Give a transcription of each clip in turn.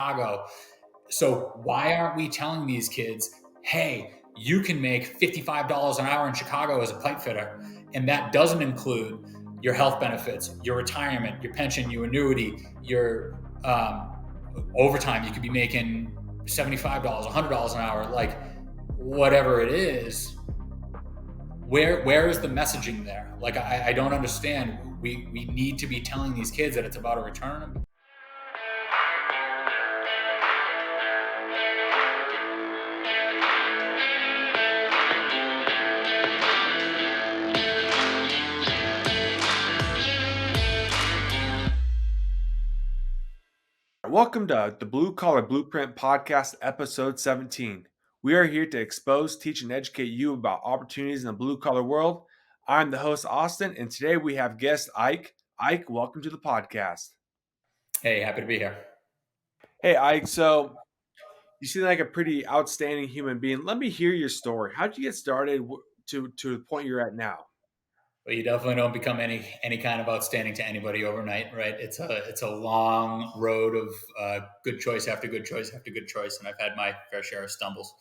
Chicago. So why aren't we telling these kids, hey, you can make $55 an hour in Chicago as a pipe fitter, and that doesn't include your health benefits, your retirement, your pension, your annuity, your overtime. You could be making $75, $100 an hour, like whatever it is. Where is the messaging there? Like I don't understand. We need to be telling these kids that it's about a return. Welcome to the Blue Collar Blueprint Podcast, episode 17. We are here to expose, teach, and educate you about opportunities in the blue collar world. I'm the host, Austin, and today we have guest Ike. Ike, welcome to the podcast. Hey, happy to be here. Hey, Ike, so you seem like a pretty outstanding human being. Let me hear your story. How'd you get started to the point you're at now? Well, you definitely don't become any kind of outstanding to anybody overnight, right? It's a long road of good choice after good choice after good choice, and I've had my fair share of stumbles.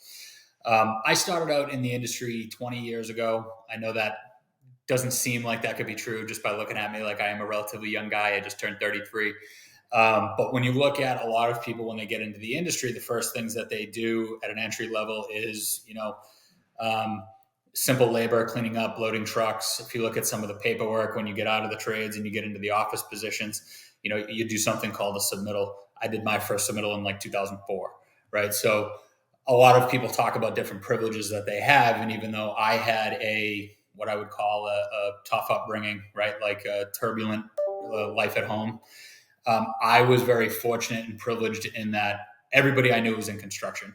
I started out in the industry 20 years ago. I know that doesn't seem like that could be true just by looking at me. Like, I am a relatively young guy. I just turned 33. But when you look at a lot of people when they get into the industry, the first things that they do at an entry level is, simple labor, cleaning up, loading trucks. If you look at some of the paperwork, when you get out of the trades and you get into the office positions, you do something called a submittal. I did my first submittal in like 2004, right? So a lot of people talk about different privileges that they have. And even though I had what I would call a tough upbringing, right? Like a turbulent life at home. I was very fortunate and privileged in that everybody I knew was in construction,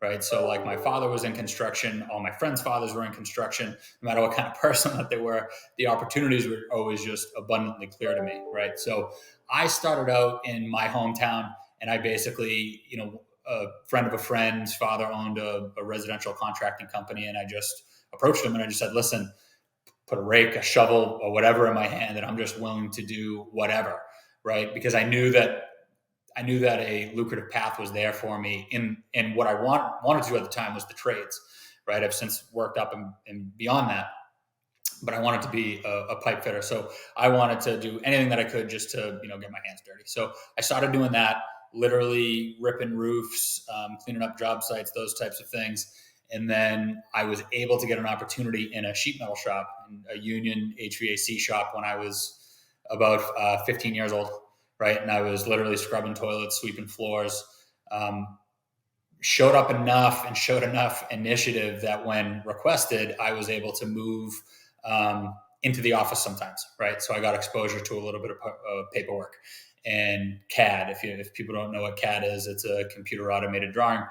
right? So like my father was in construction, all my friends' fathers were in construction. No matter what kind of person that they were, the opportunities were always just abundantly clear to me, right? So I started out in my hometown, and I basically, a friend of a friend's father owned a residential contracting company, and I just approached him and I just said, listen, put a rake, a shovel, or whatever in my hand, and I'm just willing to do whatever, right? Because I knew that a lucrative path was there for me in what I wanted to do at the time was the trades, right? I've since worked up and beyond that, but I wanted to be a pipe fitter. So I wanted to do anything that I could just to, get my hands dirty. So I started doing that, literally ripping roofs, cleaning up job sites, those types of things. And then I was able to get an opportunity in a sheet metal shop, a union HVAC shop, when I was about 15 years old, right? And I was literally scrubbing toilets, sweeping floors. Showed up enough and showed enough initiative that when requested, I was able to move into the office sometimes, right? So I got exposure to a little bit of paperwork and CAD. If people don't know what CAD is, it's a computer automated drawing.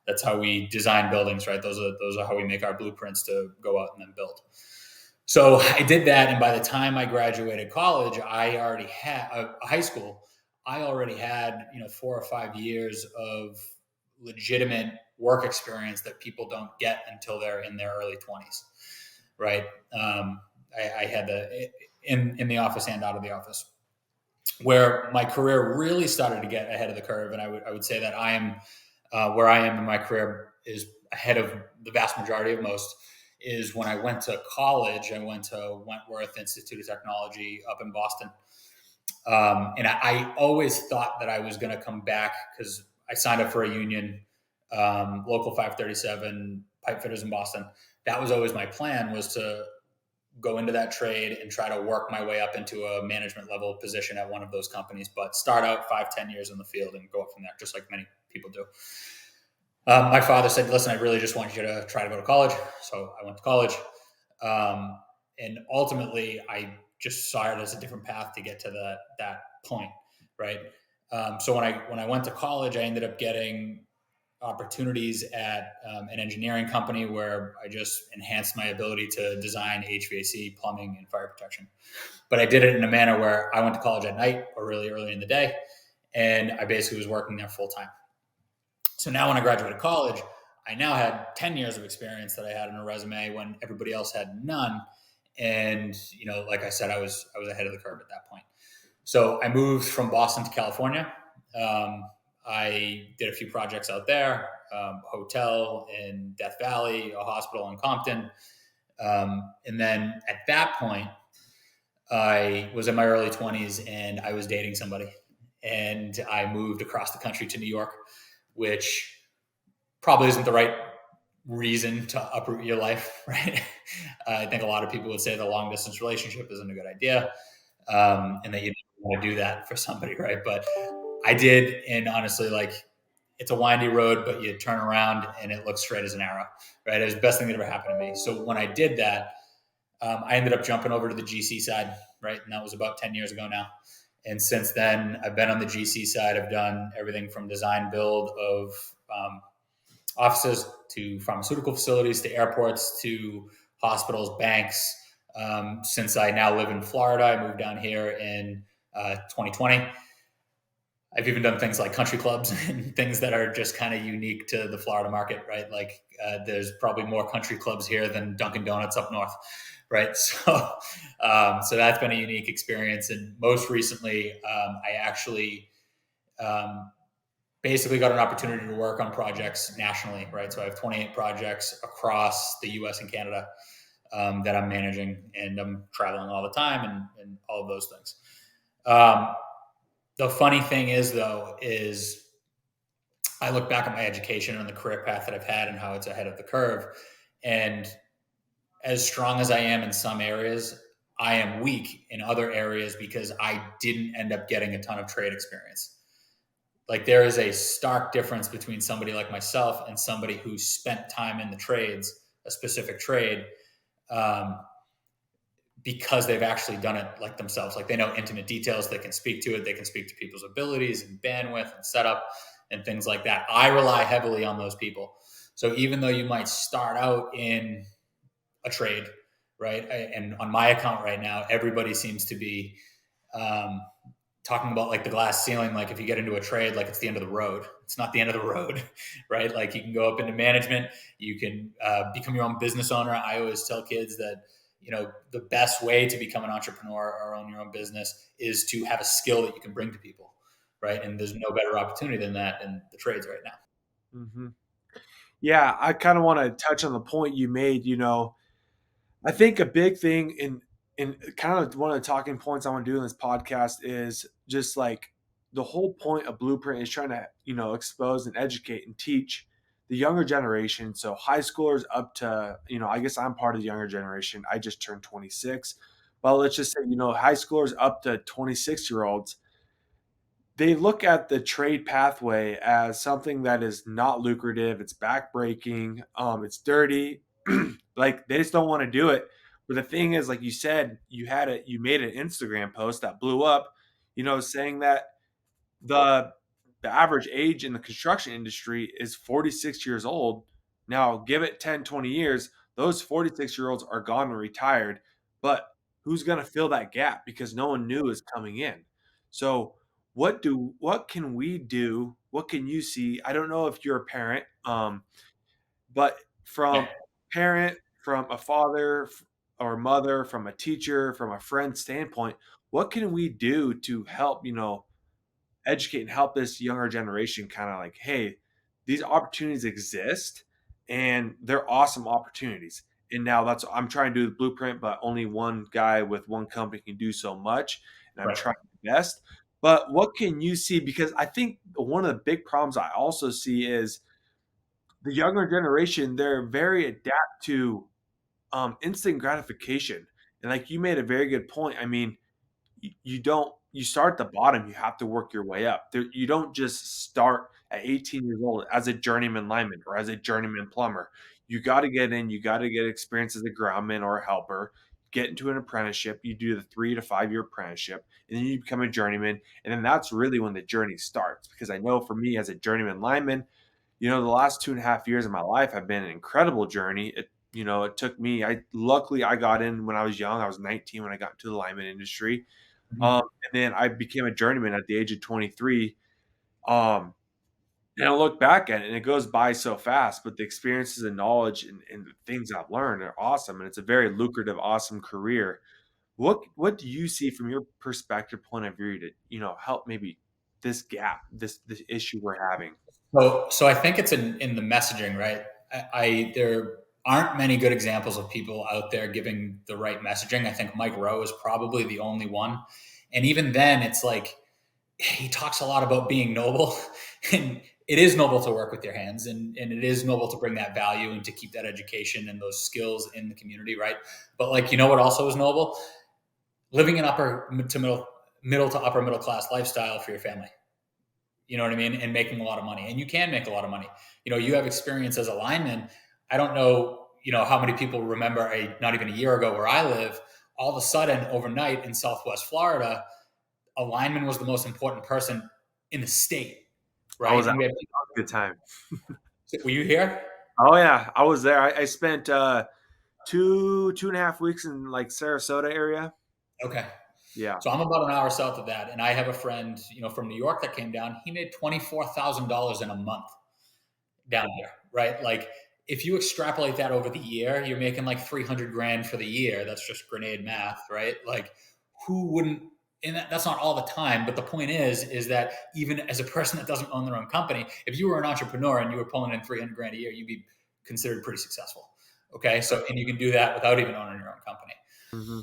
That's how we design buildings, right? Those are how we make our blueprints to go out and then build. So I did that, and by the time I graduated college, I already had high school. I already had 4 or 5 years of legitimate work experience that people don't get until they're in their early 20s, right? I had in the office and out of the office. Where my career really started to get ahead of the curve, and I would say that I am where I am in my career is ahead of the vast majority of most, is when I went to college. I went to Wentworth Institute of Technology up in Boston. And I always thought that I was going to come back because I signed up for a union, local 537 pipe fitters in Boston. That was always my plan, was to go into that trade and try to work my way up into a management level position at one of those companies, but start out 5-10 years in the field and go up from there, just like many people do. My father said, listen, I really just want you to try to go to college. So I went to college. And ultimately, I just saw it as a different path to get to that point, right? So when I went to college, I ended up getting opportunities at an engineering company where I just enhanced my ability to design HVAC, plumbing, and fire protection. But I did it in a manner where I went to college at night or really early in the day, and I basically was working there full time. So now when I graduated college, I now had 10 years of experience that I had on a resume when everybody else had none. And, like I said, I was ahead of the curve at that point. So I moved from Boston to California. I did a few projects out there, hotel in Death Valley, a hospital in Compton. And then at that point, I was in my early 20s and I was dating somebody. And I moved across the country to New York, which probably isn't the right reason to uproot your life, right? I think a lot of people would say the long distance relationship isn't a good idea, and that you don't want to do that for somebody, right? But I did, and honestly, like it's a windy road, but you turn around and it looks straight as an arrow, right? It was the best thing that ever happened to me. So when I did that, I ended up jumping over to the GC side, right? And that was about 10 years ago now. And since then, I've been on the GC side. I've done everything from design build of offices to pharmaceutical facilities to airports to hospitals, banks. Since I now live in Florida, I moved down here in 2020. I've even done things like country clubs and things that are just kind of unique to the Florida market, right? Like there's probably more country clubs here than Dunkin' Donuts up north, right? So that's been a unique experience. And most recently, I actually basically got an opportunity to work on projects nationally, right? So I have 28 projects across the U.S. and Canada that I'm managing, and I'm traveling all the time and all of those things. The funny thing is, though, is I look back at my education and the career path that I've had and how it's ahead of the curve. And as strong as I am in some areas, I am weak in other areas because I didn't end up getting a ton of trade experience. Like there is a stark difference between somebody like myself and somebody who spent time in the trades, a specific trade, um, because they've actually done it like themselves. Like they know intimate details, they can speak to it, they can speak to people's abilities and bandwidth and setup and things like that. I rely heavily on those people. So even though you might start out in a trade, right? And on my account right now, everybody seems to be um, talking about like the glass ceiling. Like if you get into a trade, like it's the end of the road. It's not the end of the road, right? Like you can go up into management, you can become your own business owner. I always tell kids that the best way to become an entrepreneur or own your own business is to have a skill that you can bring to people, right? And there's no better opportunity than that in the trades right now. Hmm. Yeah, I kind of want to touch on the point you made. I think a big thing in kind of one of the talking points I want to do in this podcast is just like the whole point of Blueprint is trying to expose and educate and teach the younger generation. So high schoolers up to I guess I'm part of the younger generation. I just turned 26, but let's just say high schoolers up to 26-year-olds, they look at the trade pathway as something that is not lucrative. It's backbreaking. It's dirty. Like they just don't want to do it. But the thing is, like you said, you made an Instagram post that blew up, saying that the the average age in the construction industry is 46 years old. Now, give it 10, 20 years, those 46-year-olds are gone and retired. But who's going to fill that gap because no one new is coming in? So, what can we do? What can you see? I don't know if you're a parent, but Yeah. from parent, from a father or mother, from a teacher, from a friend standpoint, what can we do to help, educate and help this younger generation kind of like, hey, these opportunities exist and they're awesome opportunities. And now that's I'm trying to do the blueprint, but only one guy with one company can do so much. And I'm Right. trying my best. But what can you see? Because I think one of the big problems I also see is the younger generation, they're very adapt to instant gratification. And like you made a very good point. I mean, you don't you start at the bottom, you have to work your way up. You don't just start at 18 years old as a journeyman lineman or as a journeyman plumber. You got to get in, you got to get experience as a groundman or a helper, get into an apprenticeship, you do the 3 to 5 year apprenticeship, and then you become a journeyman. And then that's really when the journey starts. Because I know for me as a journeyman lineman, the last 2.5 years of my life have been an incredible journey. It took me, luckily I got in when I was young. I was 19 when I got into the lineman industry. Mhm. And then I became a journeyman at the age of 23. Um, and I look back at it and it goes by so fast, but the experiences and knowledge and the things I've learned are awesome. And it's a very lucrative, awesome career. What do you see from your perspective point of view to, help maybe this gap, this issue we're having? So I think it's in the messaging, right? There aren't many good examples of people out there giving the right messaging. I think Mike Rowe is probably the only one, and even then, it's like he talks a lot about being noble, and it is noble to work with your hands, and it is noble to bring that value and to keep that education and those skills in the community, right? But like, you know what also is noble? Living an middle to upper middle class lifestyle for your family. You know what I mean? And making a lot of money. And you can make a lot of money. You know, you have experience as a lineman. I don't know, how many people remember not even a year ago where I live, all of a sudden overnight in Southwest Florida, a lineman was the most important person in the state, I was right? out And we have, a good time. were you here? Oh yeah, I was there. I spent 2.5 weeks in like Sarasota area. Okay. Yeah. So I'm about an hour south of that. And I have a friend, from New York that came down. He made $24,000 in a month down here, right? Like if you extrapolate that over the year, you're making like 300 grand for the year. That's just grenade math, right? Like who wouldn't, and that's not all the time, but the point is that even as a person that doesn't own their own company, if you were an entrepreneur and you were pulling in 300 grand a year, you'd be considered pretty successful. Okay. So, and you can do that without even owning your own company. Hmm.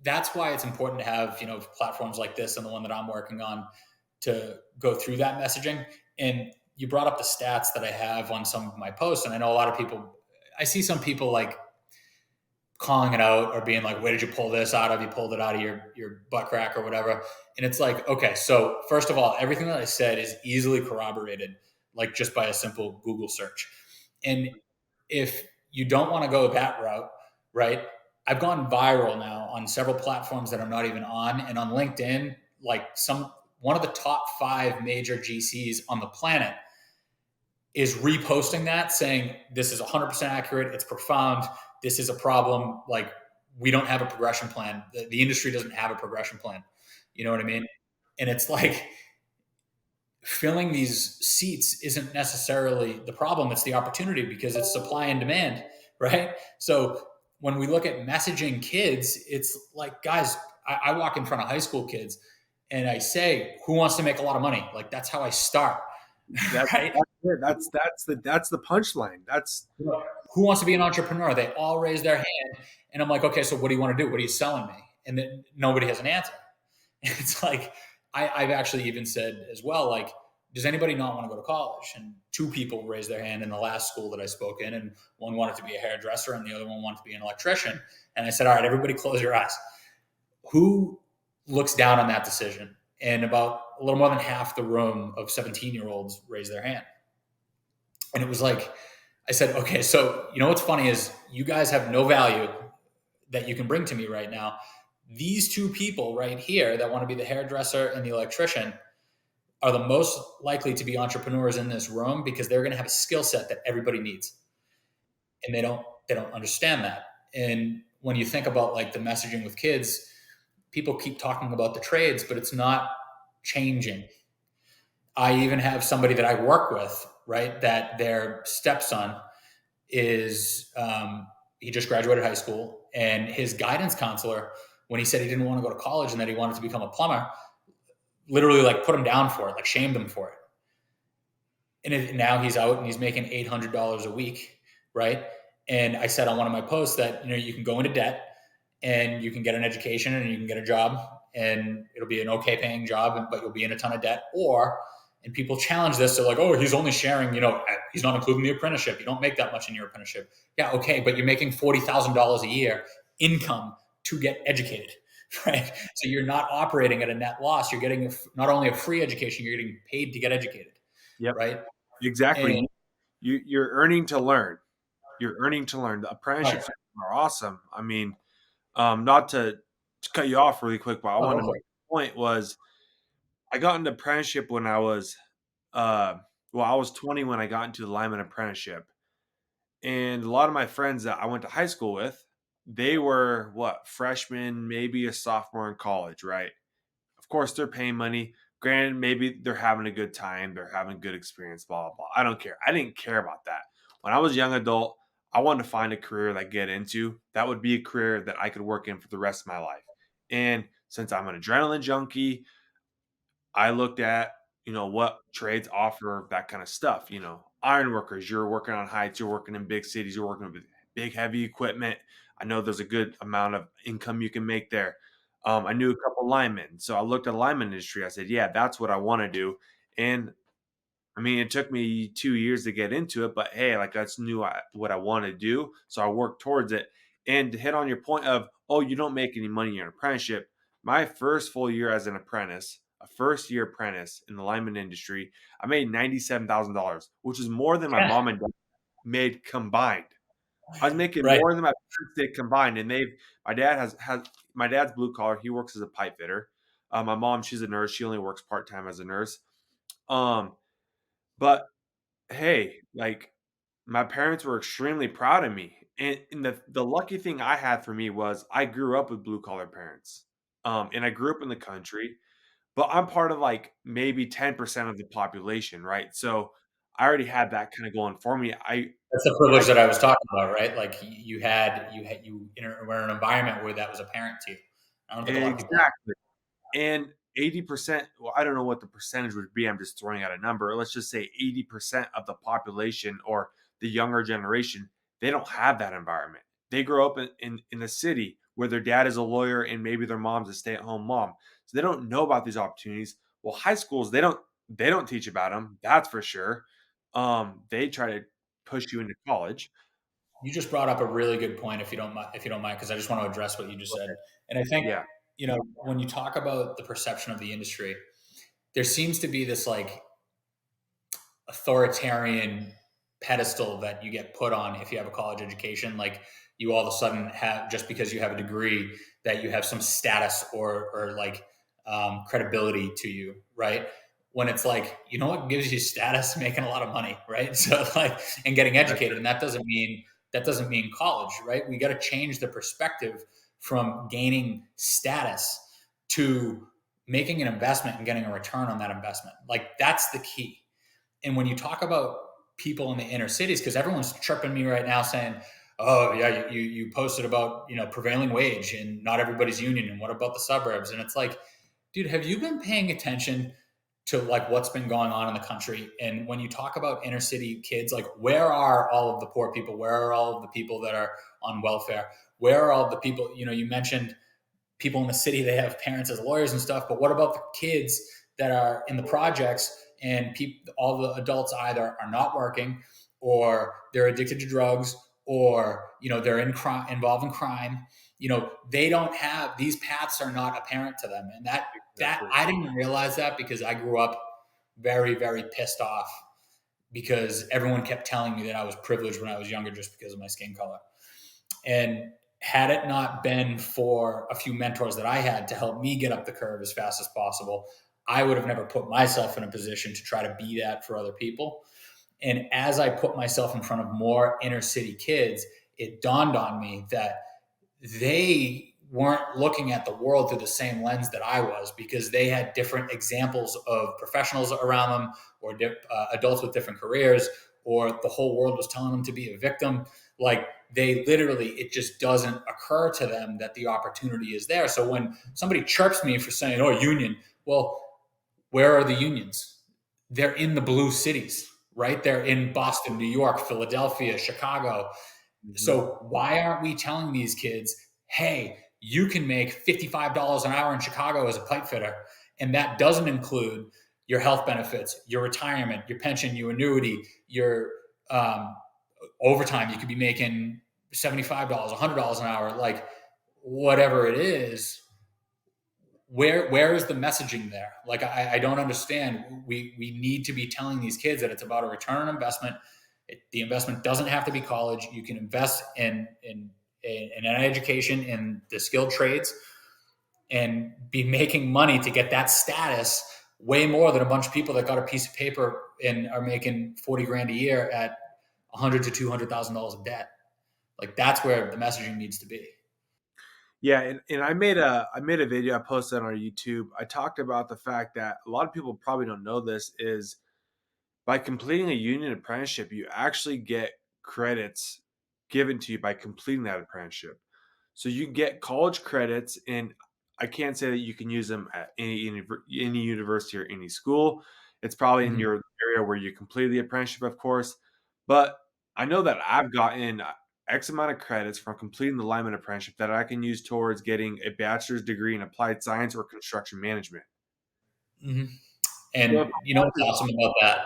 That's why it's important to have, platforms like this and the one that I'm working on to go through that messaging. And you brought up the stats that I have on some of my posts. And I know a lot of people, I see some people like calling it out or being like, where did you pull this out of? You pulled it out of your butt crack or whatever. And it's like, okay, so first of all, everything that I said is easily corroborated, like just by a simple Google search. And if you don't want to go that route, right? I've gone viral now on several platforms that I'm not even on, and on LinkedIn, like one of the top 5 major GCs on the planet is reposting that, saying this is 100% accurate. It's profound. This is a problem. Like we don't have a progression plan. The industry doesn't have a progression plan. You know what I mean? And it's like filling these seats isn't necessarily the problem. It's the opportunity because it's supply and demand, right? So when we look at messaging kids, it's like, guys, I walk in front of high school kids and I say, who wants to make a lot of money? Like that's how I start, That's right? it. That's the punchline. That's Who wants to be an entrepreneur? They all raise their hand. And I'm like, okay, so what do you want to do? What are you selling me? And then nobody has an answer. And it's like, I've actually even said as well, like, does anybody not want to go to college? And 2 people raised their hand in the last school that I spoke in, and one wanted to be a hairdresser and the other one wanted to be an electrician. And I said, all right, everybody close your eyes. Who looks down on that decision? And about a little more than half the room of 17-year-olds raised their hand. And it was like, I said, okay, so you know what's funny is you guys have no value that you can bring to me right now. These 2 people right here that want to be the hairdresser and the electrician are the most likely to be entrepreneurs in this room because they're going to have a skill set that everybody needs. And they don't understand that. And when you think about like the messaging with kids, people keep talking about the trades, but it's not changing. I even have somebody that I work with, right, that their stepson is he just graduated high school, and his guidance counselor, when he said he didn't want to go to college and that he wanted to become a plumber, literally like put him down for it, like shamed him for it. And now he's out and he's making $800 a week, right? And I said on one of my posts that you can go into debt and you can get an education and you can get a job and it'll be an okay paying job, but you'll be in a ton of debt. And people challenge this, they're like, oh, he's only sharing, he's not including the apprenticeship. You don't make that much in your apprenticeship. Yeah, okay, but you're making $40,000 a year income to get educated, right? So you're not operating at a net loss. You're getting not only a free education, you're getting paid to get educated, Yep, right? And exactly. You're earning to learn. You're earning to learn. The right. apprenticeships are awesome. I mean, not to cut you off really quick, but I Oh, want go to for make it. a point was I got into apprenticeship when I was uh I was 20 when I got into the lineman apprenticeship. And a lot of my friends that I went to high school with, they were what, freshmen, maybe a sophomore in college, right? Of course, they're paying money. Granted, maybe they're having a good time, they're having a good experience, blah, blah, blah. I don't care. I didn't care about that. When I was a young adult, I wanted to find a career that I get into that would be a career that I could work in for the rest of my life. And since I'm an adrenaline junkie, I looked at, what trades offer that kind of stuff. Iron workers, you're working on heights, you're working in big cities, you're working with big, heavy equipment. I know there's a good amount of income you can make there. I knew a couple linemen. So I looked at the lineman industry. I said, yeah, that's what I want to do. And I mean, it took me 2 years to get into it, but hey, like that's what I want to do. So I worked towards it. And to hit on your point of, oh, you don't make any money in your apprenticeship. My first full year as an apprentice, a first year apprentice in the lineman industry, I made $97,000, which is more than my Yeah. mom and dad made combined. I was making Right. more than my parents did combined. And my dad has my dad's blue collar. He works as a pipe fitter. My mom, she's a nurse. She only works part time as a nurse. Um, but hey, like my parents were extremely proud of me. And the lucky thing I had for me was I grew up with blue collar parents. And I grew up in the country, but I'm part of like maybe 10% of the population, right? So I already had that kind of going for me. That's the I privilege that I was talking about, right? Like were in an environment where that was apparent to you. I don't think a lot of people have. exactly. And 80%, well, I don't know what the percentage would be. I'm just throwing out a number. Let's just say 80% of the population or the younger generation, they don't have that environment. They grow up in a city where their dad is a lawyer and maybe their mom's a stay-at-home mom. So they don't know about these opportunities. Well, high schools, they don't teach about them. That's for sure. They try to push you into college. You just brought up a really good point, if you don't mind, because I just want to address what you just said. And I think, Yeah, when you talk about the perception of the industry, there seems to be this like authoritarian pedestal that you get put on if you have a college education. Like you all of a sudden have, just because you have a degree, that you have some status or like credibility to you, right? When it's like, what gives you status? Making a lot of money, right? So like, and getting that's educated, and that doesn't mean college, right? We got to change the perspective from gaining status to making an investment and getting a return on that investment. Like that's the key. And when you talk about people in the inner cities, because everyone's chirping me right now saying, "Oh yeah, you posted about prevailing wage and not everybody's union, and what about the suburbs?" And it's like, dude, have you been paying attention to like what's been going on in the country? And when you talk about inner city kids, like where are all of the poor people? Where are all of the people that are on welfare? Where are all the people? You mentioned people in the city, they have parents as lawyers and stuff, but what about the kids that are in the projects, and all the adults either are not working, or they're addicted to drugs, or they're involved in crime. They don't have, these paths are not apparent to them. And that exactly. I didn't realize that, because I grew up very, very pissed off, because everyone kept telling me that I was privileged when I was younger just because of my skin color. And had it not been for a few mentors that I had to help me get up the curve as fast as possible, I would have never put myself in a position to try to be that for other people. And as I put myself in front of more inner city kids, it dawned on me that they weren't looking at the world through the same lens that I was, because they had different examples of professionals around them, or adults with different careers, or the whole world was telling them to be a victim. Like they literally, it just doesn't occur to them that the opportunity is there. So when somebody chirps me for saying, "Oh, union," well, where are the unions? They're in the blue cities, right? They're in Boston, New York, Philadelphia, Chicago. Mhm. So why aren't we telling these kids, hey, you can make $55 an hour in Chicago as a pipe fitter, and that doesn't include your health benefits, your retirement, your pension, your annuity, your um, overtime. You could be making $75, $100 an hour, like whatever it is. Where is the messaging there? Like I don't understand. We need to be telling these kids that it's about a return on investment. The investment doesn't have to be college. You can invest in an education in the skilled trades, and be making money to get that status, way more than a bunch of people that got a piece of paper and are making 40 grand a year at 100 to $200,000 of debt. Like that's where the messaging needs to be. Yeah, and I made a video I posted on our YouTube. I talked about the fact that a lot of people probably don't know this is by completing a union apprenticeship, you actually get credits given to you by completing that apprenticeship. So you get college credits, and I can't say that you can use them at any university or any school. It's probably in Mhm. your area where you complete the apprenticeship, of course. But I know that I've gotten X amount of credits from completing the lineman apprenticeship that I can use towards getting a bachelor's degree in applied science or construction management. Mhm. So if And you know what's awesome about that?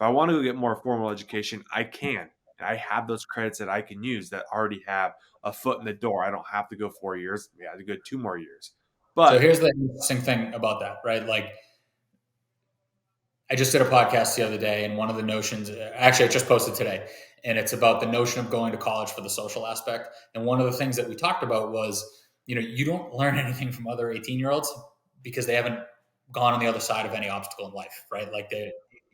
I want to go get more formal education, I can. And I have those credits that I can use that already have a foot in the door. I don't have to go 4 years. Yeah, I have to go 2 more years. So But here's the interesting thing about that, right? Like I just did a podcast the other day, and one of the notions, actually, I just posted today, and it's about the notion of going to college for the social aspect. And one of the things that we talked about was, you don't learn anything from other 18-year-olds because they haven't gone on the other side of any obstacle in life, right? Like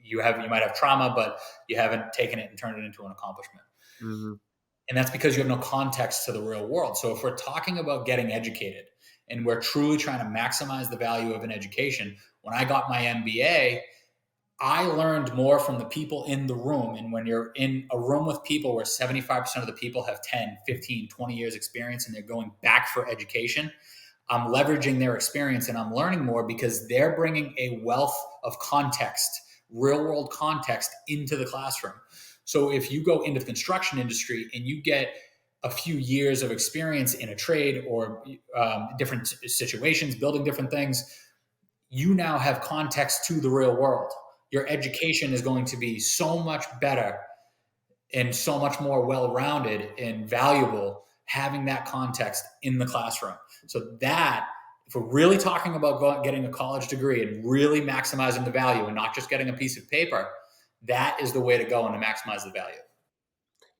you might have trauma, but you haven't taken it and turned it into an accomplishment. mhm. And that's because you have no context to the real world. So if we're talking about getting educated and we're truly trying to maximize the value of an education, when I got my MBA, I learned more from the people in the room. And when you're in a room with people where 75% of the people have 10, 15, 20 years experience and they're going back for education, I'm leveraging their experience and I'm learning more because they're bringing a wealth of context, real world context into the classroom. So if you go into the construction industry and you get a few years of experience in a trade or different situations, building different things, you now have context to the real world. Your education is going to be so much better and so much more well-rounded and valuable having that context in the classroom. So that, if we're really talking about getting a college degree and really maximizing the value and not just getting a piece of paper, that is the way to go and to maximize the value.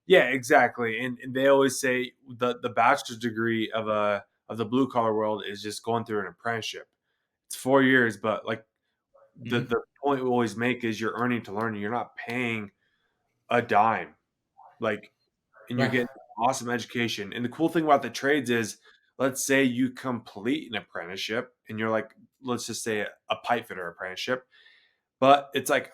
Yeah, exactly. And they always say the bachelor's degree of the blue collar world is just going through an apprenticeship. It's 4 years, but like Mm-hmm. the point we always make is you're earning to learn. You're not paying a dime. Like, and you're Right. getting awesome education. And the cool thing about the trades is, let's say you complete an apprenticeship and you're like, let's just say a pipe fitter apprenticeship. But it's like,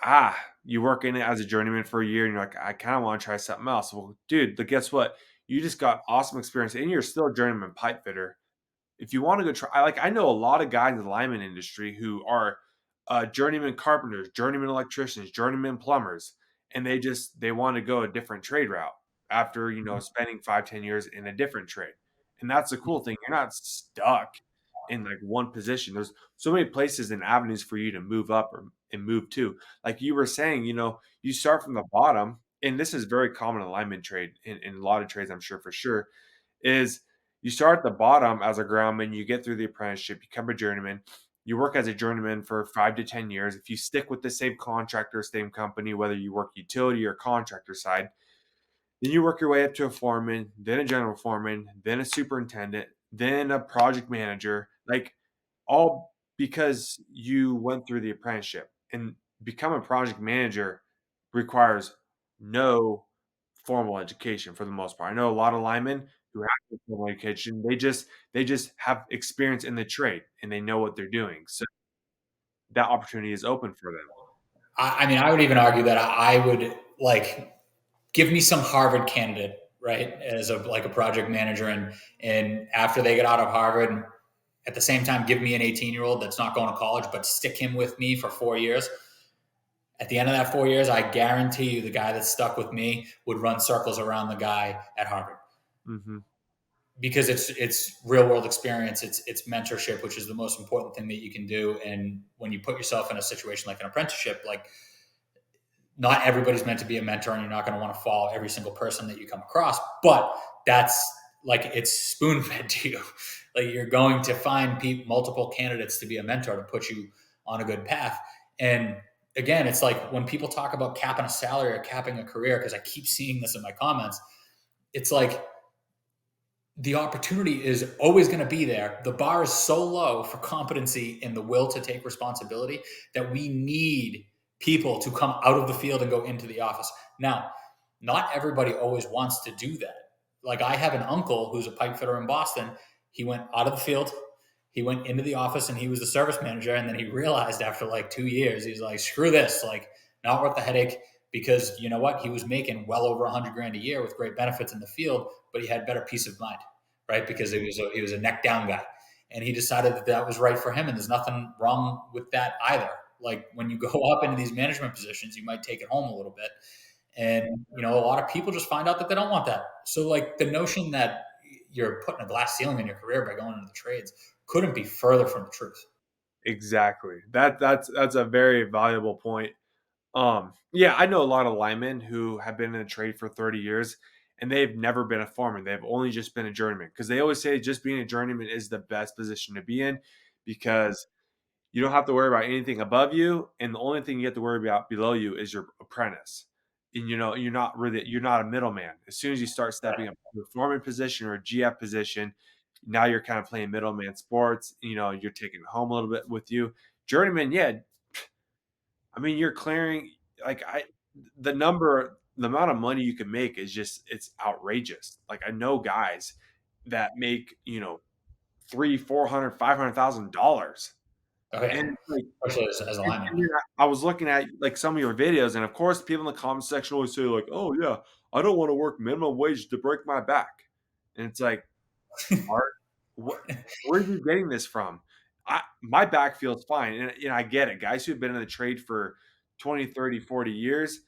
you work in it as a journeyman for a year and you're like, I kind of want to try something else. Well, dude, but guess what? You just got awesome experience and you're still a journeyman pipe fitter. If you want to go try, I know a lot of guys in the lineman industry who are journeyman carpenters, journeyman electricians, journeyman plumbers, and they want to go a different trade route after spending 5-10 years in a different trade. And that's the cool thing. You're not stuck in like one position. There's so many places and avenues for you to move up and move to. Like you were saying, you start from the bottom, and this is very common in lineman trade, in a lot of trades, I'm sure for sure, is you start at the bottom as a groundman, you get through the apprenticeship, you become a journeyman, you work as a journeyman for 5 to 10 years. If you stick with the same contractor, same company, whether you work utility or contractor side, then you work your way up to a foreman, then a general foreman, then a superintendent, then a project manager, like all because you went through the apprenticeship. And become a project manager requires no formal education for the most part. I know a lot of linemen who have no formal education. They just have experience in the trade and they know what they're doing. So that opportunity is open for them. I mean, I would even argue that I would like give me some Harvard candidate, right, as a project manager, and after they get out of Harvard, at the same time, give me an 18-year-old that's not going to college, but stick him with me for 4 years. At the end of that 4 years, I guarantee you the guy that's stuck with me would run circles around the guy at Harvard Hmm. because it's real world experience, it's mentorship, which is the most important thing that you can do. And when you put yourself in a situation like an apprenticeship, like not everybody's meant to be a mentor, and you're not going to want to follow every single person that you come across, but that's like it's spoon fed to you. Like you're going to find multiple candidates to be a mentor to put you on a good path. And again, it's like when people talk about capping a salary or capping a career, because I keep seeing this in my comments, it's like the opportunity is always going to be there. The bar is so low for competency and the will to take responsibility that we need people to come out of the field and go into the office. Now, not everybody always wants to do that. Like I have an uncle who's a pipe fitter in Boston. He went out of the field, he went into the office and he was the service manager. And then he realized after like 2 years, he's like, screw this, like not worth the headache, because you know what? He was making well over 100 grand a year with great benefits in the field, but he had better peace of mind, right? Because he was a neck down guy. and he decided that that was right for him. And there's nothing wrong with that either. Like when you go up into these management positions, you might take it home a little bit. And, a lot of people just find out that they don't want that. So like the notion that you're putting a glass ceiling in your career by going into the trades couldn't be further from the truth. Exactly. That's a very valuable point. Yeah, I know a lot of linemen who have been in a trade for 30 years and they've never been a foreman. They've only just been a journeyman because they always say just being a journeyman is the best position to be in because you don't have to worry about anything above you, and the only thing you have to worry about below you is your apprentice. And you're not a middleman. As soon as you start stepping up to a foreman position or a GF position, now you're kind of playing middleman sports. You're taking it home a little bit with you. Journeyman, yeah, I mean, you're clearing like the amount of money you can make is just it's outrageous. Like I know guys that make three, 400, $500,000, Oh yeah, and like especially as a lineman. and then I was looking at like some of your videos, and of course, people in the comment section always say like, "Oh yeah, I don't want to work minimum wage to break my back," and it's like, Art, what, where are you getting this from? My back feels fine. And, I get it. Guys who've been in the trade for 20, 30, 40 years,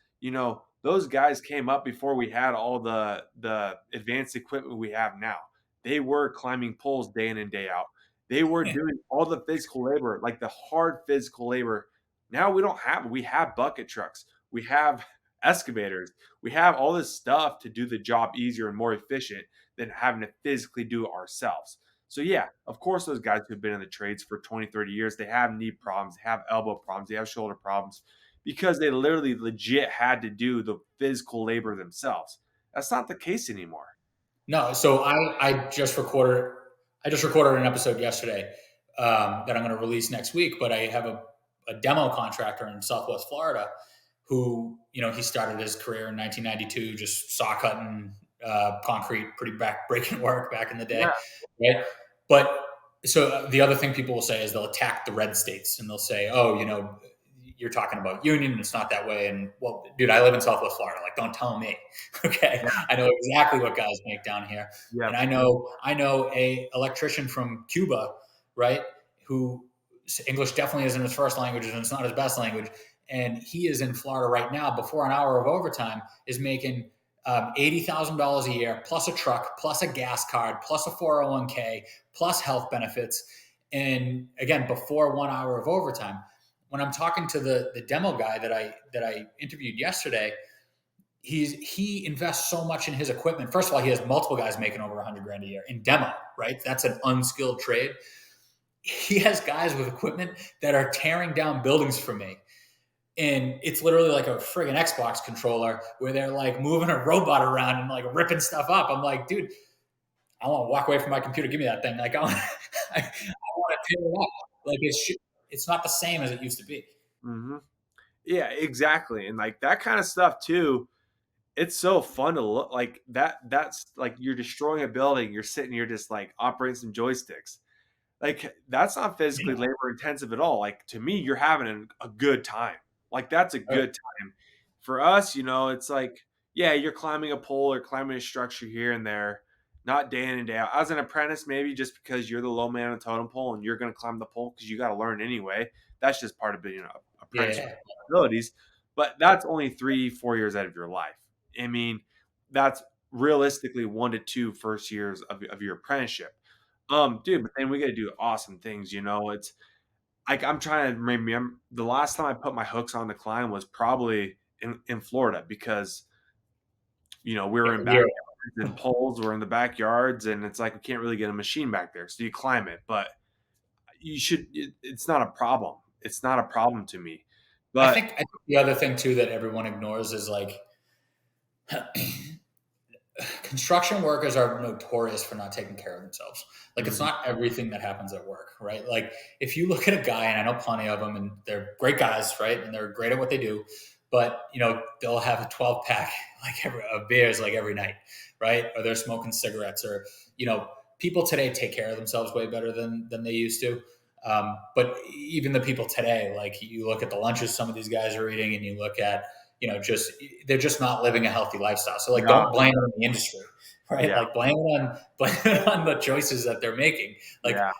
those guys came up before we had all the advanced equipment we have now. They were climbing poles day in and day out. They were doing all the physical labor, like the hard physical labor. Now we don't have it. We have bucket trucks. We have excavators. We have all this stuff to do the job easier and more efficient than having to physically do it ourselves. So yeah, of course those guys who've been in the trades for 20, 30 years, they have knee problems, they have elbow problems, they have shoulder problems because they literally legit had to do the physical labor themselves. That's not the case anymore. No, so I just recorded an episode yesterday that I'm going to release next week. But I have a demo contractor in Southwest Florida who he started his career in 1992 just saw cutting concrete, pretty back-breaking work back in the day, Yeah. right? But so the other thing people will say is they'll attack the red states and they'll say, oh, you're talking about union and it's not that way. And well, dude, I live in Southwest Florida. Like, don't tell me. Okay. Yeah. I know exactly what guys make down here. Yeah. And I know a electrician from Cuba, right? Who English definitely isn't his first language and it's not his best language. And he is in Florida right now before an hour of overtime is making $80,000 a year, plus a truck, plus a gas card, plus a 401k, plus health benefits. And again, before 1 hour of overtime. When I'm talking to the demo guy that I interviewed yesterday, he invests so much in his equipment. First of all, he has multiple guys making over 100 grand a year in demo, right? That's an unskilled trade. He has guys with equipment that are tearing down buildings for me. And it's literally like a friggin' Xbox controller where they're like moving a robot around and like ripping stuff up. I'm like, dude, I want to walk away from my computer. Give me that thing. Like, I want to tear it up. Like, it's not the same as it used to be. Mm-hmm. Yeah, exactly. And like that kind of stuff too, it's so fun to look like that's like you're destroying a building, you're sitting here just like operating some joysticks. Like that's not physically Yeah. labor intensive at all. Like to me, you're having a good time. Like that's a Right. good time. For us, it's like, yeah, you're climbing a pole or climbing a structure here and there, not day in and day out. As an apprentice, maybe just because you're the low man on the totem pole and you're going to climb the pole because you got to learn anyway. That's just part of being an apprentice Yeah. responsibilities. But that's only 3-4 years out of your life. I mean, that's realistically 1 to 2 first years of your apprenticeship. Dude, but then we got to do awesome things. It's like I'm trying to remember the last time I put my hooks on the climb was probably in Florida because we were in You're, backyards and poles were in the backyards and it's like we can't really get a machine back there, so you climb it. But it's not a problem. It's not a problem to me. But I think the other thing too that everyone ignores is like construction workers are notorious for not taking care of themselves. Like it's mhm, not everything that happens at work, right? Like if you look at a guy, and I know plenty of them, and they're great guys, right? And they're great at what they do, but they'll have a 12 pack of beers like every night, right? Or they're smoking cigarettes, or people today take care of themselves way better than they used to. But even the people today, like you look at the lunches some of these guys are eating, and you look at just they're just not living a healthy lifestyle. So like, no, don't blame it on the industry, right? yeah, Like blame it on the choices that they're making. Like yeah,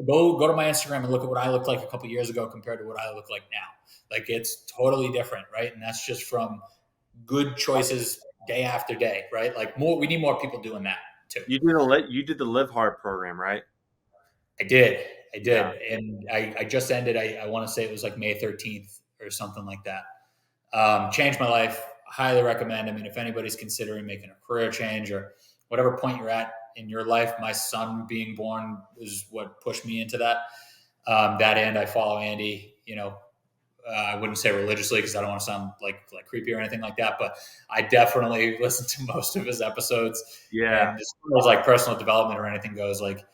go to my Instagram and look at what I looked like a couple years ago compared to what I look like now. Like it's totally different, right? And that's just from good choices day after day, right? Like we need more people doing that too. You did the Live Hard program, right? I did, I Yeah. did, and I just ended. I want to say it was like May 13th or something like that. Changed my life. Highly recommend. I mean, if anybody's considering making a career change or whatever point you're at in your life, my son being born is what pushed me into that. That end, I follow Andy. I wouldn't say religiously because I don't want to sound like creepy or anything like that, but I definitely listen to most of his episodes. Yeah. And as far as like personal development or anything goes, like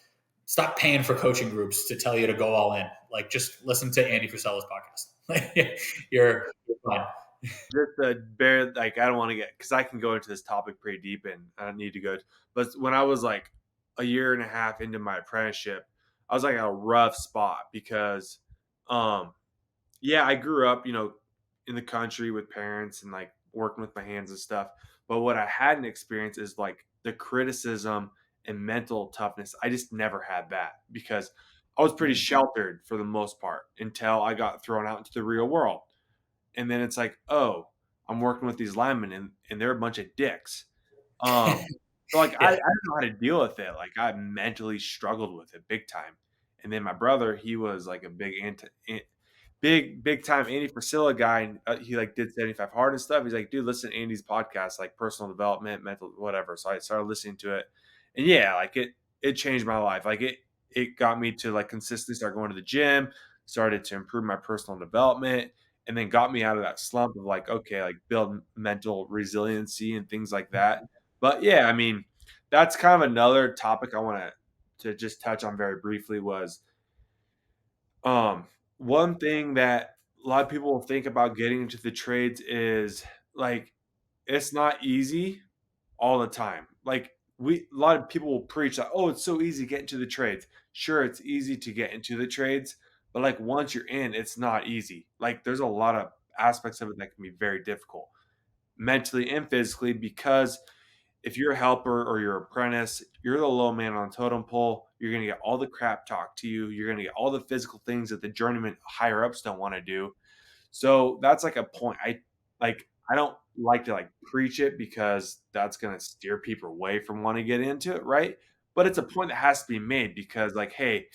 stop paying for coaching groups to tell you to go all in. Like just listen to Andy Frisella's podcast. You're fine. Just bear, like, I don't want to get, because I can go into this topic pretty deep and I don't need to go. But when I was like a year and a half into my apprenticeship, I was like at a rough spot because, yeah, I grew up, in the country with parents and like working with my hands and stuff. But what I hadn't experienced is like the criticism and mental toughness. I just never had that because I was pretty sheltered for the most part until I got thrown out into the real world. And then it's like, oh, I'm working with these linemen and they're a bunch of dicks. So like I Yeah. didn't know how to deal with it. Like I mentally struggled with it big time. And then my brother, he was like a big time Andy Priscilla guy. And he like did 75 hard and stuff. He's like, dude, listen to Andy's podcast, like personal development, mental, whatever. So I started listening to it. And yeah, like it changed my life. Like it got me to like consistently start going to the gym, started to improve my personal development, and then got me out of that slump of like, okay, like build mental resiliency and things like that. But yeah, I mean, that's kind of another topic I want to just touch on very briefly was um one thing that a lot of people think about getting into the trades is like it's not easy all the time. Like a lot of people will preach like, oh, it's so easy to get into the trades. Sure, it's easy to get into the trades, but like once you're in, it's not easy. Like there's a lot of aspects of it that can be very difficult mentally and physically because if you're a helper or you're apprentice, you're the low man on the totem pole. You're going to get all the crap talked to you. You're going to get all the physical things that the journeyman higher ups don't want to do. So that's like a point. I don't like to like preach it because that's going to steer people away from wanting to get into it, right? But it's a point that has to be made because like, hey,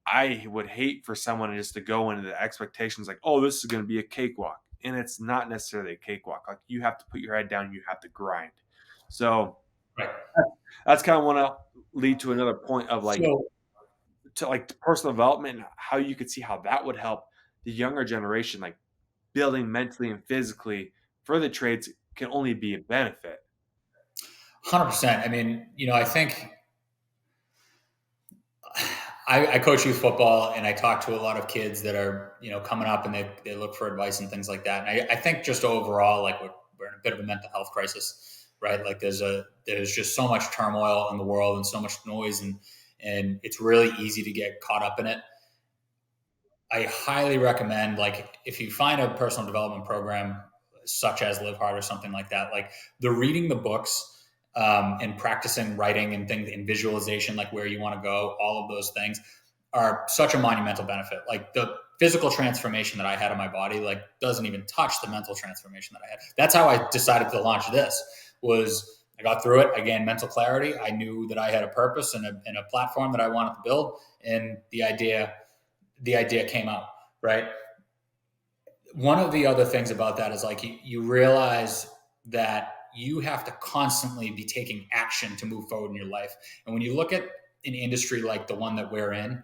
I would hate for someone just to go into the expectations like, oh, this is going to be a cakewalk. And it's not necessarily a cakewalk. Like you have to put your head down, you have to grind. So Right. that's kind of want to lead to another point of like So to like personal development and how you could see how that would help the younger generation, like building mentally and physically for the trades can only be a benefit. 100%. I mean, I think I coach youth football and I talk to a lot of kids that are, coming up and they look for advice and things like that. And I think just overall, like we're in a bit of a mental health crisis, right? Like there's just so much turmoil in the world and so much noise and it's really easy to get caught up in it. I highly recommend, like, if you find a personal development program such as Live Hard or something like that, like the reading the books and practicing writing and things and visualization, like where you want to go, all of those things are such a monumental benefit. Like the physical transformation that I had in my body, like doesn't even touch the mental transformation that I had. That's how I decided to launch this. Was I got through it. I gained mental clarity. I knew that I had a purpose and a platform that I wanted to build, and the idea came out, right? One of the other things about that is like you realize that you have to constantly be taking action to move forward in your life. And when you look at an industry like the one that we're in,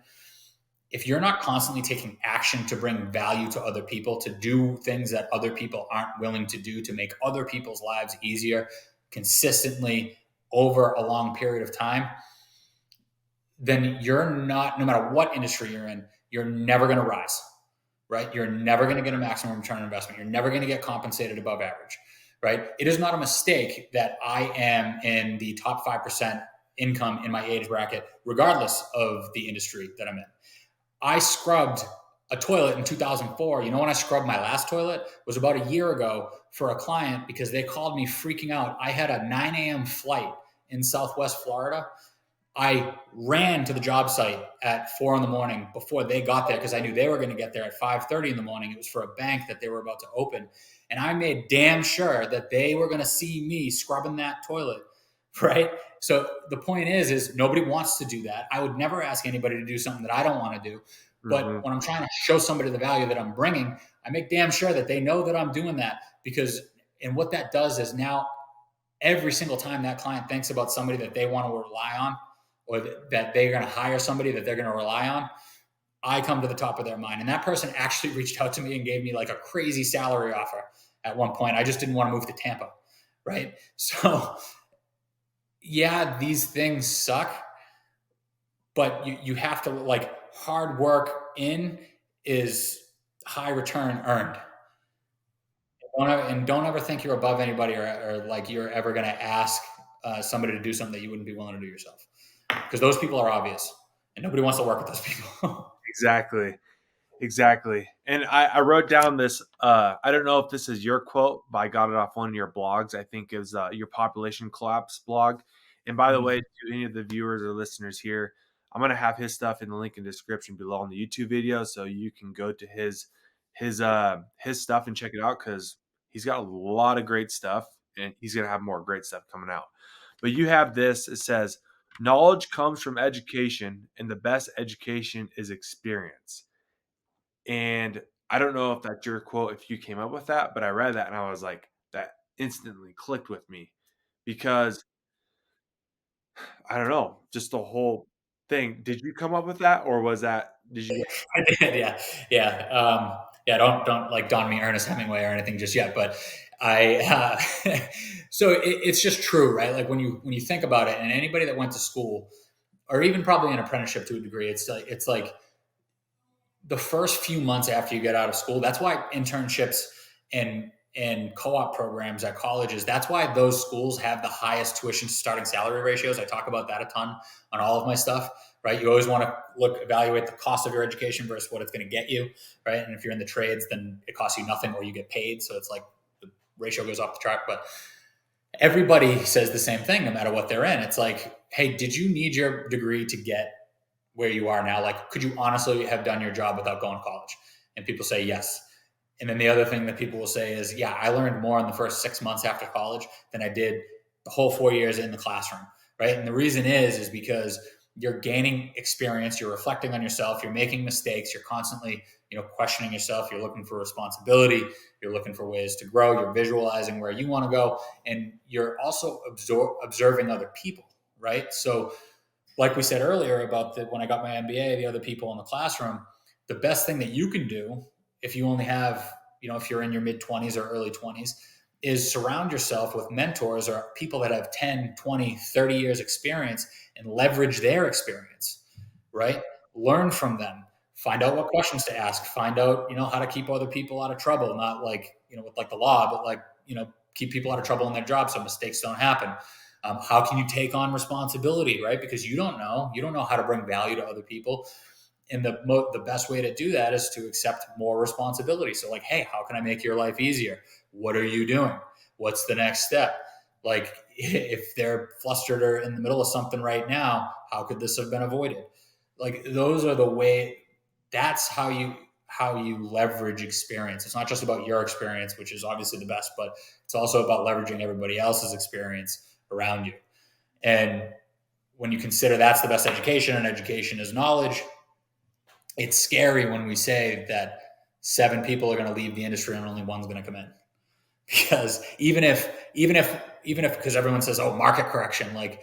if you're not constantly taking action to bring value to other people, to do things that other people aren't willing to do, to make other people's lives easier consistently over a long period of time, then you're not, no matter what industry you're in, you're never going to rise, right? You're never going to get a maximum return on investment. You're never going to get compensated above average, right? It is not a mistake that I am in the top 5% income in my age bracket, regardless of the industry that I'm in. I scrubbed a toilet in 2004. You know when I scrubbed my last toilet? It was about a year ago for a client because they called me freaking out. I had a 9 a.m. flight in Southwest Florida. I ran to the job site at 4 a.m. before they got there because I knew they were going to get there at 5:30 in the morning. It was for a bank that they were about to open. And I made damn sure that they were going to see me scrubbing that toilet, right? So the point is nobody wants to do that. I would never ask anybody to do something that I don't want to do. But Mhm. when I'm trying to show somebody the value that I'm bringing, I make damn sure that they know that I'm doing that because, and what that does is now every single time that client thinks about somebody that they want to rely on or that they're going to hire somebody that they're going to rely on, I come to the top of their mind. And that person actually reached out to me and gave me like a crazy salary offer at one point. I just didn't want to move to Tampa. Right. So, yeah, these things suck, but you have to like hard work in is high return earned. Don't ever think you're above anybody or like you're ever going to ask somebody to do something that you wouldn't be willing to do yourself. Because those people are obvious and nobody wants to work with those people. Exactly. Exactly. And I wrote down this. I don't know if this is your quote, but I got it off one of your blogs. I think it was your population collapse blog. And by the way, to any of the viewers or listeners here, I'm going to have his stuff in the link in the description below on the YouTube video, so you can go to his stuff and check it out because he's got a lot of great stuff, and he's going to have more great stuff coming out. But you have this. It says, "Knowledge comes from education, and the best education is experience." And I don't know if that's your quote, if you came up with that, but I read that and I was like, that instantly clicked with me because I don't know, just the whole thing. Did you come up with that or was that, did you? I did, yeah, yeah, yeah. Don't like don me Ernest Hemingway or anything just yet, but so it's just true, right? Like when you think about it, and anybody that went to school or even probably an apprenticeship to a degree, it's like the first few months after you get out of school. That's why internships and co-op programs at colleges, that's why those schools have the highest tuition to starting salary ratios. I talk about that a ton on all of my stuff, right? You always want to evaluate the cost of your education versus what it's going to get you, right? And if you're in the trades, then it costs you nothing or you get paid. So it's like the ratio goes off the track. But everybody says the same thing no matter what they're in. It's like, hey, did you need your degree to get where you are now? Like, could you honestly have done your job without going to college? And people say yes. And then the other thing that people will say is, yeah, I learned more in the first 6 months after college than I did the whole 4 years in the classroom, right? And the reason is because you're gaining experience, you're reflecting on yourself, you're making mistakes, you're constantly, questioning yourself, you're looking for responsibility, you're looking for ways to grow, you're visualizing where you want to go, and you're also observing other people, right? So like we said earlier about when I got my MBA, the other people in the classroom, the best thing that you can do if you only have, if you're in your mid 20s or early 20s, is surround yourself with mentors or people that have 10, 20, 30 years experience and leverage their experience, right? Learn from them, find out what questions to ask, find out, how to keep other people out of trouble, not like, with like the law, but like, keep people out of trouble in their job so mistakes don't happen. How can you take on responsibility, right? Because you don't know how to bring value to other people. And the best way to do that is to accept more responsibility. So like, hey, how can I make your life easier? What are you doing? What's the next step? Like if they're flustered or in the middle of something right now, how could this have been avoided? Like those are the way, that's how you leverage experience. It's not just about your experience, which is obviously the best, but it's also about leveraging everybody else's experience around you. And when you consider that's the best education and education is knowledge, it's scary when we say that 7 people are going to leave the industry and only one's going to come in. Because even if because everyone says, oh, market correction, like,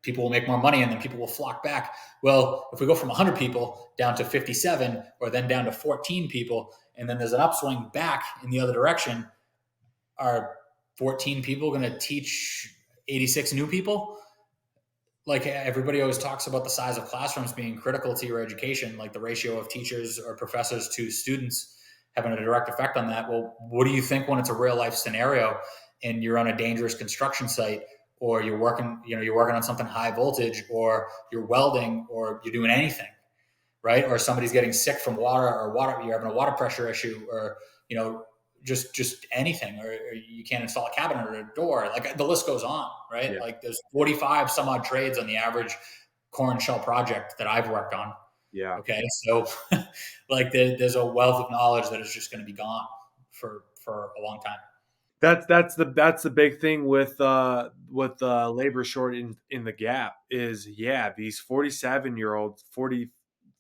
people will make more money and then people will flock back. Well, if we go from 100 people down to 57 or then down to 14 people, and then there's an upswing back in the other direction, are 14 people going to teach 86 new people? Like everybody always talks about the size of classrooms being critical to your education, like the ratio of teachers or professors to students having a direct effect on that. Well, what do you think when it's a real life scenario and you're on a dangerous construction site, or you're working on something high voltage, or you're welding, or you're doing anything, right? Or somebody's getting sick from water, or you're having a water pressure issue, or just anything, or you can't install a cabinet or a door. Like the list goes on, right? Yeah. Like there's 45 some odd trades on the average core and shell project that I've worked on. Yeah. Okay, so like there's a wealth of knowledge that is just going to be gone for a long time. That's the big thing with labor short in the gap is, yeah, these 47-year-olds,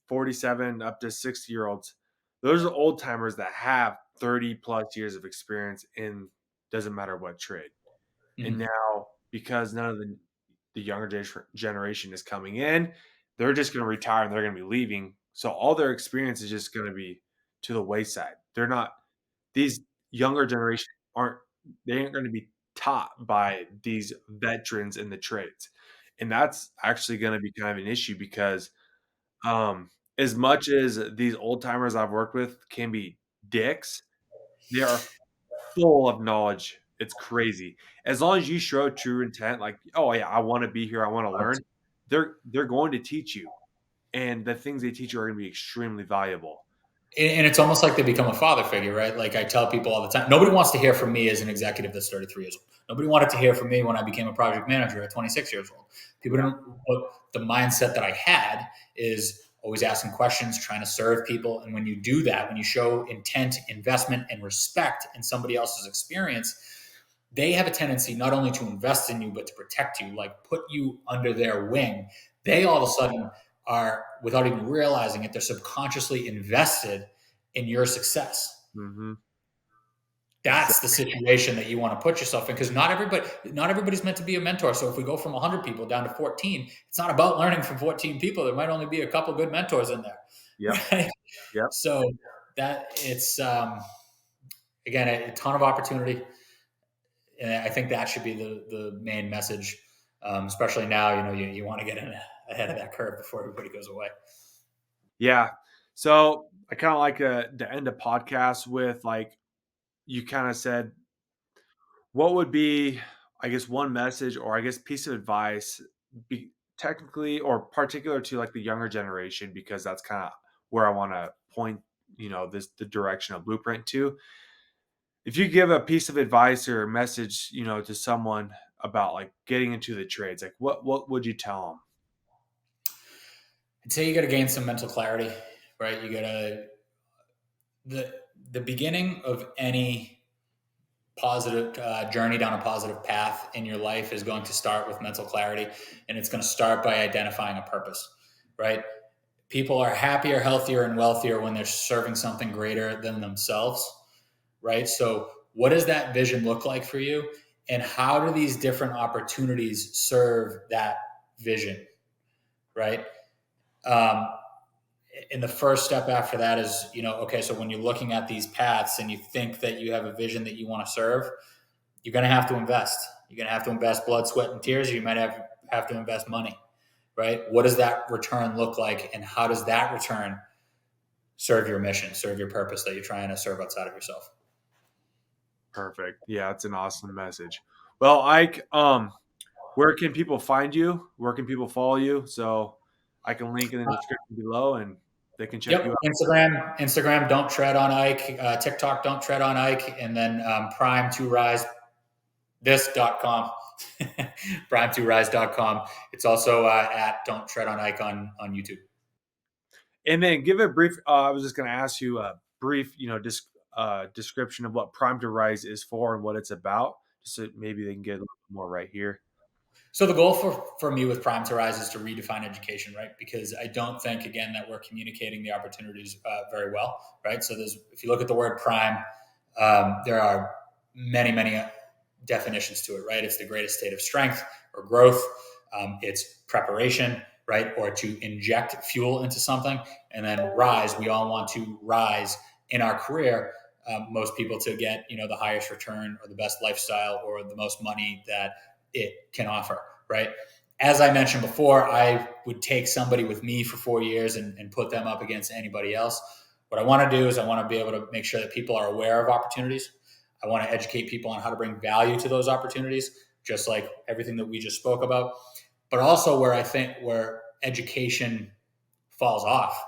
47 up to 60-year-olds, those are old timers that have 30 plus years of experience in doesn't matter what trade. And Mm-hmm. now, because none of the younger generation is coming in, they're just going to retire and they're going to be leaving. So all their experience is just going to be to the wayside. They're not, these younger generation aren't, they aren't going to be taught by these veterans in the trades. And that's actually going to be kind of an issue because as much as these old timers I've worked with can be dicks, they are full of knowledge. It's crazy. As long as you show true intent, like, oh yeah, I want to be here, I want to learn, they're going to teach you. And the things they teach you are going to be extremely valuable. And it's almost like they become a father figure, right? Like I tell people all the time, nobody wants to hear from me as an executive that's 33 years old. Nobody wanted to hear from me when I became a project manager at 26 years old. People Yeah. don't. But the mindset that I had is always asking questions, trying to serve people. And when you do that, when you show intent, investment, and respect in somebody else's experience, they have a tendency not only to invest in you, but to protect you, like put you under their wing. They all of a sudden are, without even realizing it, they're subconsciously invested in your success. Hmm. That's the Exactly. situation that you want to put yourself in, because not everybody's meant to be a mentor. So if we go from 100 people down to 14, it's not about learning from 14 people. There might only be a couple good mentors in there, Yep. right? Yep. So that it's again a ton of opportunity, and I think that should be the main message, especially now. You want to get in ahead of that curve before everybody goes away. Yeah. So I kind of like to end a podcast with, like, you kind of said, what would be, I guess, one message or I guess piece of advice, be technically or particular to like the younger generation, because that's kind of where I want to point, the direction of Blueprint to. If you give a piece of advice or a message, to someone about like getting into the trades, like what would you tell them? I'd say you got to gain some mental clarity, right? You got to the the beginning of any positive journey down a positive path in your life is going to start with mental clarity, and it's going to start by identifying a purpose, right? People are happier, healthier, and wealthier when they're serving something greater than themselves, right? So what does that vision look like for you, and how do these different opportunities serve that vision, right? um, and the first step after that is, okay, so when you're looking at these paths and you think that you have a vision that you want to serve, you're going to have to invest. You're going to have to invest blood, sweat, and tears. Or you might have to invest money, right? What does that return look like? And how does that return serve your mission, serve your purpose that you're trying to serve outside of yourself? Perfect. Yeah, it's an awesome message. Well, Ike, where can people find you? Where can people follow you? So I can link in the description below and they can check you Yep. out. Instagram, don't tread on Ike. TikTok, don't tread on Ike. And then Prime2Rise, this.com, Prime2Rise.com. It's also at Don't Tread on Ike on YouTube. And then give a brief, I was just going to ask you a brief, description of what Prime to Rise is for and what it's about, just so maybe they can get a little more right here. So the goal for me with Prime to Rise is to redefine education, right? Because I don't think, again, that we're communicating the opportunities very well, right? So if you look at the word prime, there are many definitions to it, right? It's the greatest state of strength or growth. It's preparation, right? Or to inject fuel into something. And then rise, we all want to rise in our career. Most people to get, the highest return or the best lifestyle or the most money that it can offer, right? As I mentioned before, I would take somebody with me for 4 years and put them up against anybody else. What I want to do is I want to be able to make sure that people are aware of opportunities. I want to educate people on how to bring value to those opportunities, just like everything that we just spoke about. But also where I think where education falls off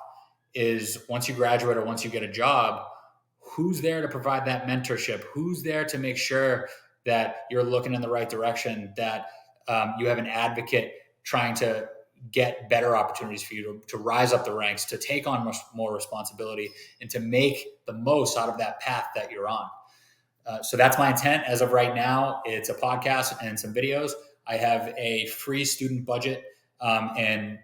is once you graduate or once you get a job, who's there to provide that mentorship? Who's there to make sure that you're looking in the right direction, that you have an advocate trying to get better opportunities for you to rise up the ranks, to take on much more responsibility, and to make the most out of that path that you're on. So that's my intent as of right now. It's a podcast and some videos. I have a free student budget and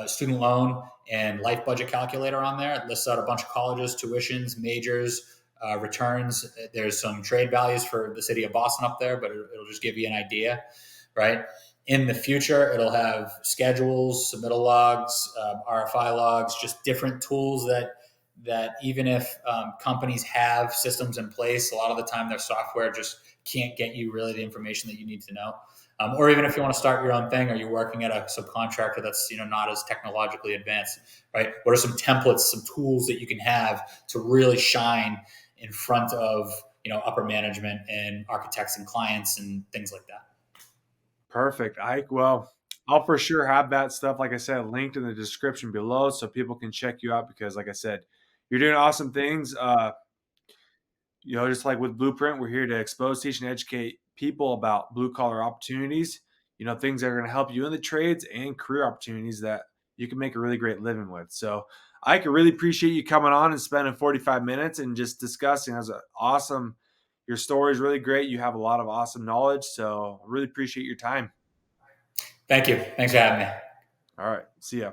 student loan and life budget calculator on there. It lists out a bunch of colleges, tuitions, majors, returns. There's some trade values for the city of Boston up there, but it'll just give you an idea, right? In the future, it'll have schedules, submittal logs, RFI logs, just different tools that even if companies have systems in place, a lot of the time their software just can't get you really the information that you need to know. Or even if you want to start your own thing, or you're working at a subcontractor that's not as technologically advanced, right? What are some templates, some tools that you can have to really shine in front of upper management and architects and clients and things like that? Perfect, Ike. Well, I'll for sure have that stuff, like I said, linked in the description below so people can check you out because, like I said, you're doing awesome things. Just like with Blueprint, we're here to expose, teach, and educate people about blue collar opportunities, things that are going to help you in the trades and career opportunities that you can make a really great living with. So I can really appreciate you coming on and spending 45 minutes and just discussing. That's awesome. Your story is really great. You have a lot of awesome knowledge. So I really appreciate your time. Thank you. Thanks for having me. All right. See ya.